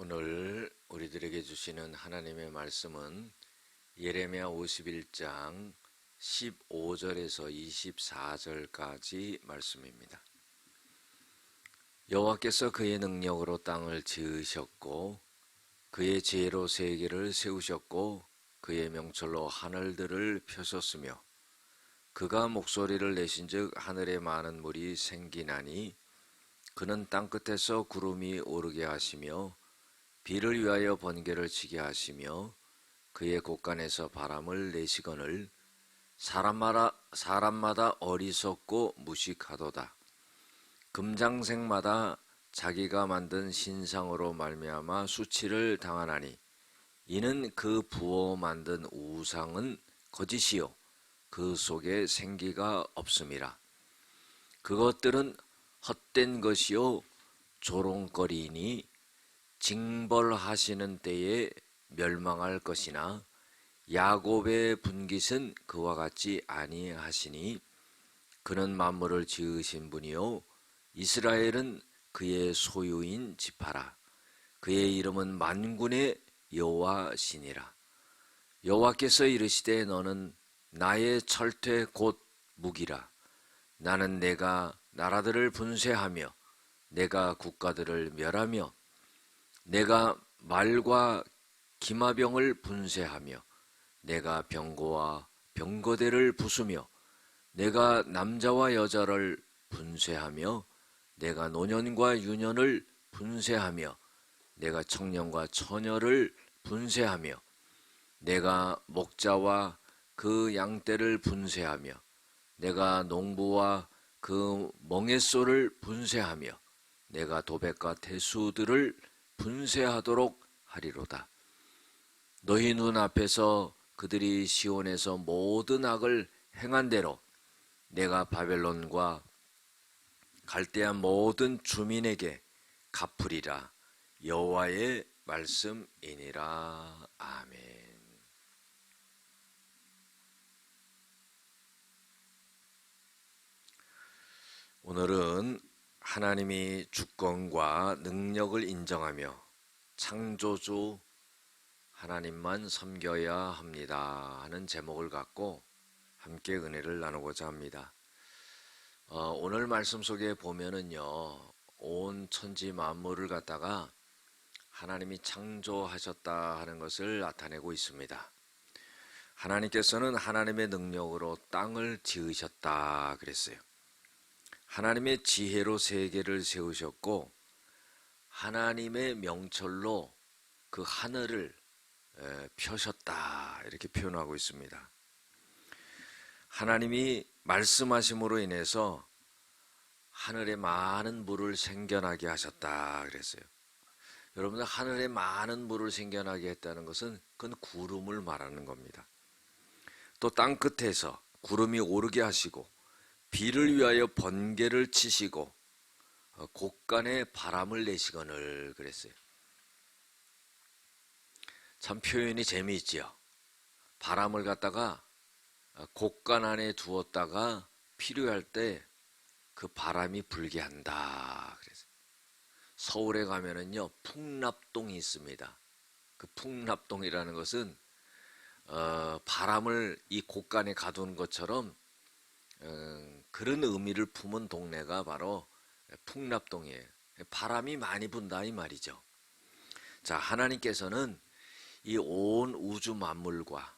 오늘 우리들에게 주시는 하나님의 말씀은 예레미야 51장 15절에서 24절까지 말씀입니다. 여호와께서 그의 능력으로 땅을 지으셨고 그의 지혜로 세계를 세우셨고 그의 명철로 하늘들을 펴셨으며 그가 목소리를 내신즉 하늘에 많은 물이 생기나니 그는 땅끝에서 구름이 오르게 하시며 비를 위하여 번개를 치게 하시며 그의 곳간에서 바람을 내시거늘 사람마다 어리석고 무식하도다. 금장색마다 자기가 만든 신상으로 말미암아 수치를 당하나니 이는 그 부어 만든 우상은 거짓이요 그 속에 생기가 없음이라. 그것들은 헛된 것이요 조롱거리이니 징벌하시는 때에 멸망할 것이나 야곱의 분깃은 그와 같지 아니하시니 그는 만물을 지으신 분이요 이스라엘은 그의 소유인 지파라. 그의 이름은 만군의 여호와시니라. 여호와께서 이르시되 너는 나의 철퇴 곧 무기라. 나는 내가 나라들을 분쇄하며 내가 국가들을 멸하며 내가 말과 기마병을 분쇄하며 내가 병거와 병거대를 부수며 내가 남자와 여자를 분쇄하며 내가 노년과 유년을 분쇄하며 내가 청년과 처녀를 분쇄하며 내가 목자와 그 양떼를 분쇄하며 내가 농부와 그 멍에소를 분쇄하며 내가 도백과 태수들을 분쇄하도록 하리로다. 너희 눈앞에서 그들이 시온에서 모든 악을 행한 대로 내가 바벨론과 갈대아 모든 주민에게 갚으리라. 여호와의 말씀이니라. 아멘. 오늘은 하나님이 주권과 능력을 인정하며 창조주 하나님만 섬겨야 합니다 하는 제목을 갖고 함께 은혜를 나누고자 합니다. 오늘 말씀 속에 보면은요, 온 천지 만물을 갖다가 하나님이 창조하셨다 하는 것을 나타내고 있습니다. 하나님께서는 하나님의 능력으로 땅을 지으셨다 그랬어요. 하나님의 지혜로 세계를 세우셨고 하나님의 명철로 그 하늘을 펴셨다 이렇게 표현하고 있습니다. 하나님이 말씀하심으로 인해서 하늘에 많은 물을 생겨나게 하셨다 그랬어요. 여러분들, 하늘에 많은 물을 생겨나게 했다는 것은 그건 구름을 말하는 겁니다. 또 땅끝에서 구름이 오르게 하시고 비를 위하여 번개를 치시고 곳간에 바람을 내시거늘 그랬어요. 참 표현이 재미있지요. 바람을 갖다가 곳간 안에 두었다가 필요할 때 그 바람이 불게 한다 그랬어요. 서울에 가면은요 풍납동이 있습니다. 그 풍납동이라는 것은 바람을 이 곳간에 가둔 것처럼 그런 의미를 품은 동네가 바로 풍납동이에요. 바람이 많이 분다 이 말이죠. 자, 하나님께서는 이 온 우주 만물과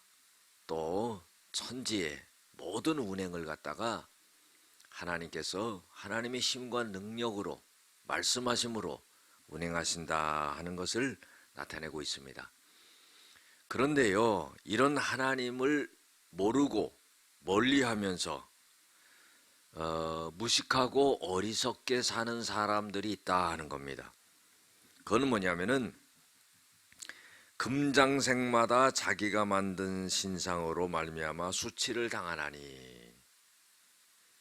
또 천지의 모든 운행을 갖다가 하나님께서 하나님의 힘과 능력으로 말씀하심으로 운행하신다 하는 것을 나타내고 있습니다. 그런데요, 이런 하나님을 모르고 멀리하면서 무식하고 어리석게 사는 사람들이 있다 하는 겁니다. 그건 뭐냐면은 금장색마다 자기가 만든 신상으로 말미암아 수치를 당하나니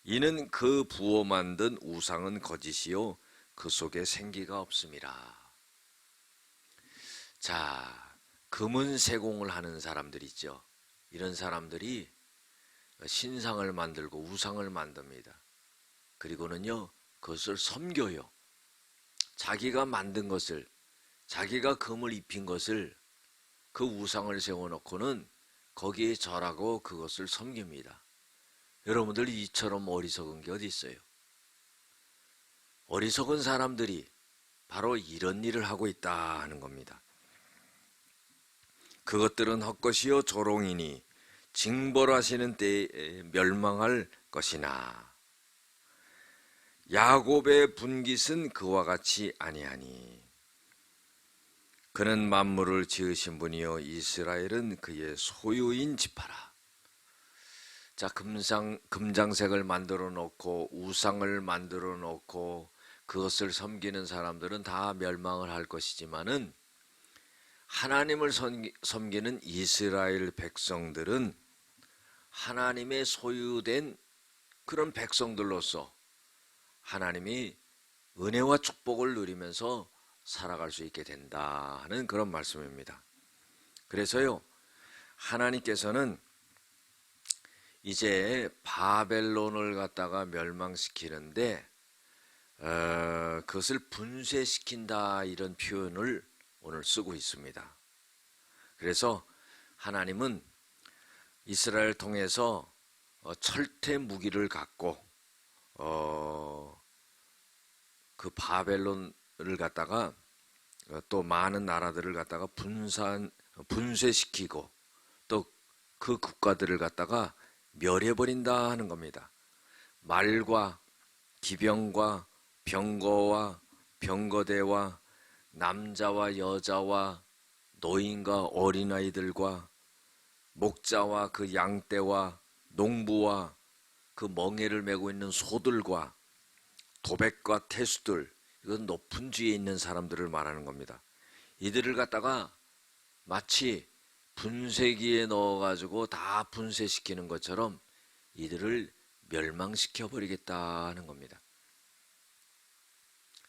이는 그 부어 만든 우상은 거짓이요 그 속에 생기가 없음이라. 자, 금은 세공을 하는 사람들 있죠. 이런 사람들이 신상을 만들고 우상을 만듭니다. 그리고는요 그것을 섬겨요. 자기가 만든 것을 자기가 금을 입힌 것을 그 우상을 세워놓고는 거기에 절하고 그것을 섬깁니다. 여러분들 이처럼 어리석은 게 어디 있어요? 어리석은 사람들이 바로 이런 일을 하고 있다 하는 겁니다. 그것들은 헛것이요 조롱이니 징벌하시는 때에 멸망할 것이나 야곱의 분깃은 그와 같이 아니하니 그는 만물을 지으신 분이요 이스라엘은 그의 소유인 지파라. 자, 금장색을 만들어 놓고 우상을 만들어 놓고 그것을 섬기는 사람들은 다 멸망을 할 것이지만은 하나님을 섬기는 이스라엘 백성들은 하나님의 소유된 그런 백성들로서 하나님이 은혜와 축복을 누리면서 살아갈 수 있게 된다 하는 그런 말씀입니다. 그래서요, 하나님께서는 이제 바벨론을 갖다가 멸망시키는데 그것을 분쇄시킨다 이런 표현을 오늘 쓰고 있습니다. 그래서 하나님은 이스라엘 통해서 철퇴 무기를 갖고 그 바벨론을 갖다가 또 많은 나라들을 갖다가 분쇄시키고 또 그 국가들을 갖다가 멸해버린다 하는 겁니다. 말과 기병과 병거와 병거대와 남자와 여자와 노인과 어린아이들과 목자와 그 양떼와 농부와 그 멍에를 메고 있는 소들과 도백과 태수들, 이건 높은 지에 있는 사람들을 말하는 겁니다. 이들을 갖다가 마치 분쇄기에 넣어가지고 다 분쇄시키는 것처럼 이들을 멸망시켜버리겠다는 겁니다.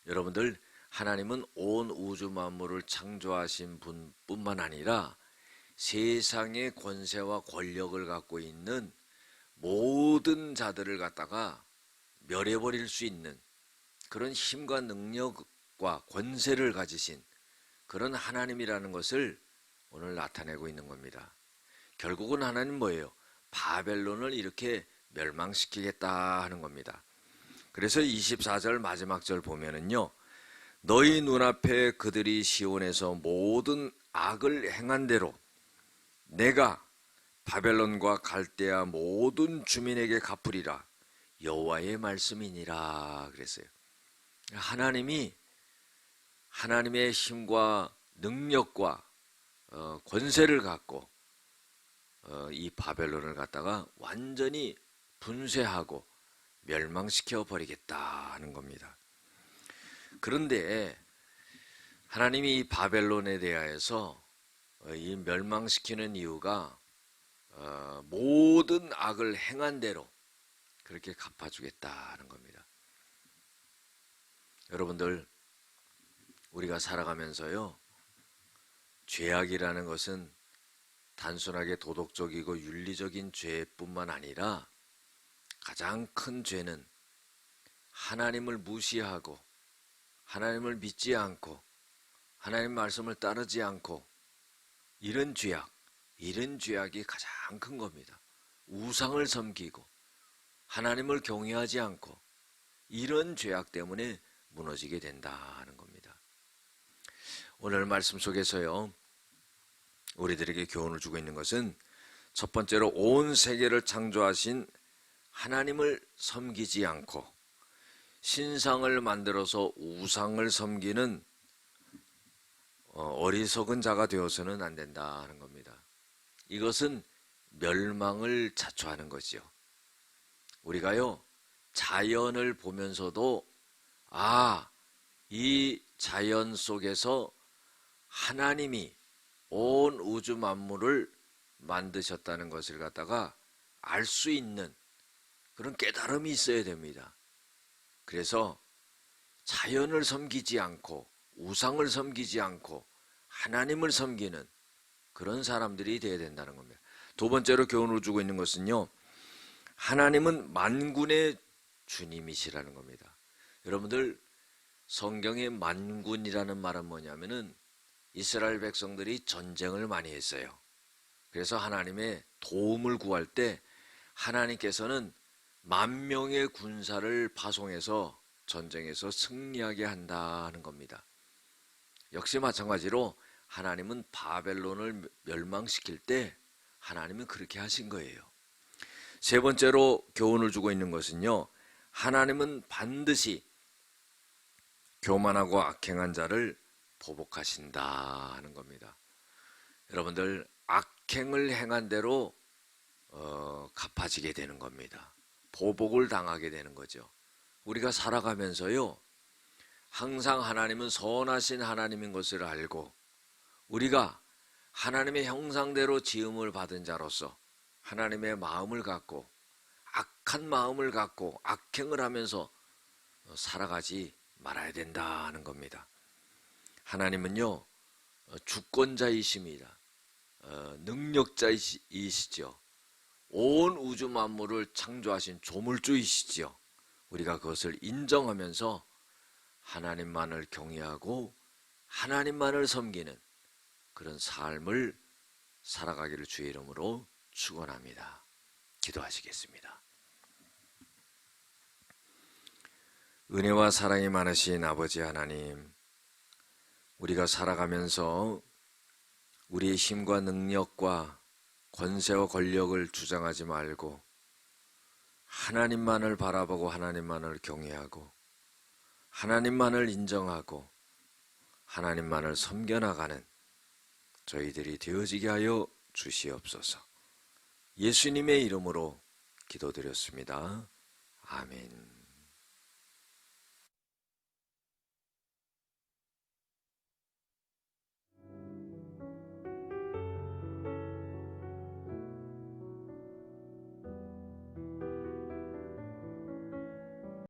여러분들, 하나님은 온 우주 만물을 창조하신 분뿐만 아니라 세상의 권세와 권력을 갖고 있는 모든 자들을 갖다가 멸해버릴 수 있는 그런 힘과 능력과 권세를 가지신 그런 하나님이라는 것을 오늘 나타내고 있는 겁니다. 결국은 하나님 뭐예요? 바벨론을 이렇게 멸망시키겠다 하는 겁니다. 그래서 24절 마지막 절 보면은요, 너희 눈앞에 그들이 시온에서 모든 악을 행한 대로 내가 바벨론과 갈대아 모든 주민에게 갚으리라 여호와의 말씀이니라 그랬어요. 하나님이 하나님의 힘과 능력과 권세를 갖고 이 바벨론을 갖다가 완전히 분쇄하고 멸망시켜 버리겠다 하는 겁니다. 그런데 하나님이 이 바벨론에 대하여서 이 멸망시키는 이유가 모든 악을 행한 대로 그렇게 갚아주겠다는 겁니다. 여러분들, 우리가 살아가면서요, 죄악이라는 것은 단순하게 도덕적이고 윤리적인 죄뿐만 아니라 가장 큰 죄는 하나님을 무시하고 하나님을 믿지 않고 하나님 말씀을 따르지 않고 이런 죄악이 가장 큰 겁니다. 우상을 섬기고 하나님을 경외하지 않고 이런 죄악 때문에 무너지게 된다는 겁니다. 오늘 말씀 속에서요, 우리들에게 교훈을 주고 있는 것은 첫 번째로 온 세계를 창조하신 하나님을 섬기지 않고 신상을 만들어서 우상을 섬기는 어리석은 자가 되어서는 안 된다는 겁니다. 이것은 멸망을 자초하는 거지요. 우리가요, 자연을 보면서도 이 자연 속에서 하나님이 온 우주 만물을 만드셨다는 것을 갖다가 알 수 있는 그런 깨달음이 있어야 됩니다. 그래서 자연을 섬기지 않고 우상을 섬기지 않고 하나님을 섬기는 그런 사람들이 되어야 된다는 겁니다. 두 번째로 교훈을 주고 있는 것은요, 하나님은 만군의 주님이시라는 겁니다. 여러분들, 성경의 만군이라는 말은 뭐냐면은 이스라엘 백성들이 전쟁을 많이 했어요. 그래서 하나님의 도움을 구할 때 하나님께서는 10,000명의 군사를 파송해서 전쟁에서 승리하게 한다는 겁니다. 역시 마찬가지로 하나님은 바벨론을 멸망시킬 때 하나님은 그렇게 하신 거예요. 세 번째로 교훈을 주고 있는 것은요, 하나님은 반드시 교만하고 악행한 자를 보복하신다 하는 겁니다. 여러분들, 악행을 행한 대로 갚아지게 되는 겁니다. 보복을 당하게 되는 거죠. 우리가 살아가면서요, 항상 하나님은 선하신 하나님인 것을 알고 우리가 하나님의 형상대로 지음을 받은 자로서 하나님의 마음을 갖고 악한 마음을 갖고 악행을 하면서 살아가지 말아야 된다는 겁니다. 하나님은요, 주권자이십니다. 능력자이시죠. 온 우주 만물을 창조하신 조물주이시죠. 우리가 그것을 인정하면서 하나님만을 경외하고 하나님만을 섬기는 그런 삶을 살아가기를 주의 이름으로 축원합니다. 기도하시겠습니다. 은혜와 사랑이 많으신 아버지 하나님, 우리가 살아가면서 우리의 힘과 능력과 권세와 권력을 주장하지 말고 하나님만을 바라보고 하나님만을 경외하고 하나님만을 인정하고 하나님만을 섬겨나가는 저희들이 되어지게 하여 주시옵소서. 예수님의 이름으로 기도드렸습니다. 아멘.